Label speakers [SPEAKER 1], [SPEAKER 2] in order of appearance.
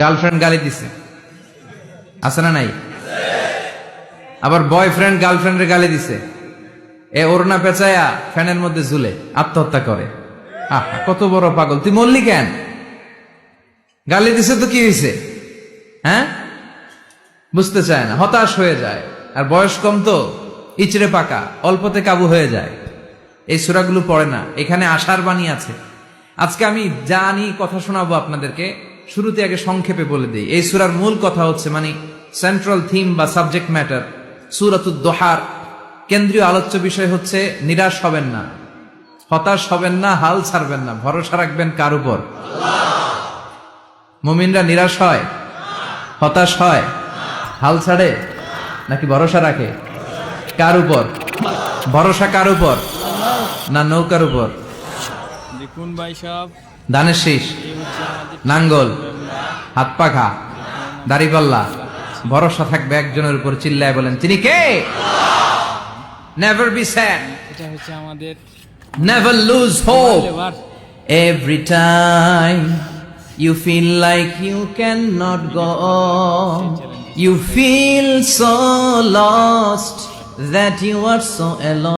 [SPEAKER 1] Girlfriend গালি দিছে, আছে না নাই? আবার বয়ফ্রেন্ড গার্লফ্রেন্ডের গালি দিছে, এ ওড়না পেঁচায়া ফ্যানের মধ্যে ঝুলে আত্মহত্যা করে। কত বড় পাগল! তুই মরলি কেন? গালি দিছে তো কি হয়েছে? হ্যাঁ, বুঝতে চায় না, হতাশ হয়ে যায়। আর বয়স কম তো, ইচড়ে পাকা, অল্পতে কাবু হয়ে যায়। এই সূরাগুলো পড়ে না। এখানে আশার বাণী আছে। আজকে আমি জানি কথা শোনাবো আপনাদেরকে, শুরুতে আগে সংক্ষেপে বলে দিই। এই সূরার মূল কথা হচ্ছে, মানে সেন্ট্রাল থিম বা সাবজেক্ট ম্যাটার, সূরাতুদ দোহার কেন্দ্রীয় আলোচ্য বিষয় হচ্ছে নিরাশ হবেন না, হতাশ হবেন না, হাল ছাড়বেন না। ভরসা রাখবেন কার উপর? মুমিনরা নিরাশ হয়, হতাশ হয়, হাল ছাড়ে নাকি ভরসা রাখে? কার উপর ভরসা? কার উপর? না নৌকার উপর?
[SPEAKER 2] দেখুন ভাই সাহেব,
[SPEAKER 1] ধানের শীষ, নাঙ্গল, হাত পাখা, দাড়িপাল্লা, ভরসা থাকবে একজনের উপর। চিল্লায় বলেন, তিনি কে? নেভার বি স্যাড,
[SPEAKER 2] এটা হচ্ছে আমাদের
[SPEAKER 1] নেভার লুজ হোপ।
[SPEAKER 2] এবার
[SPEAKER 1] Every time you feel like you cannot go on, you feel so lost that you are so alone.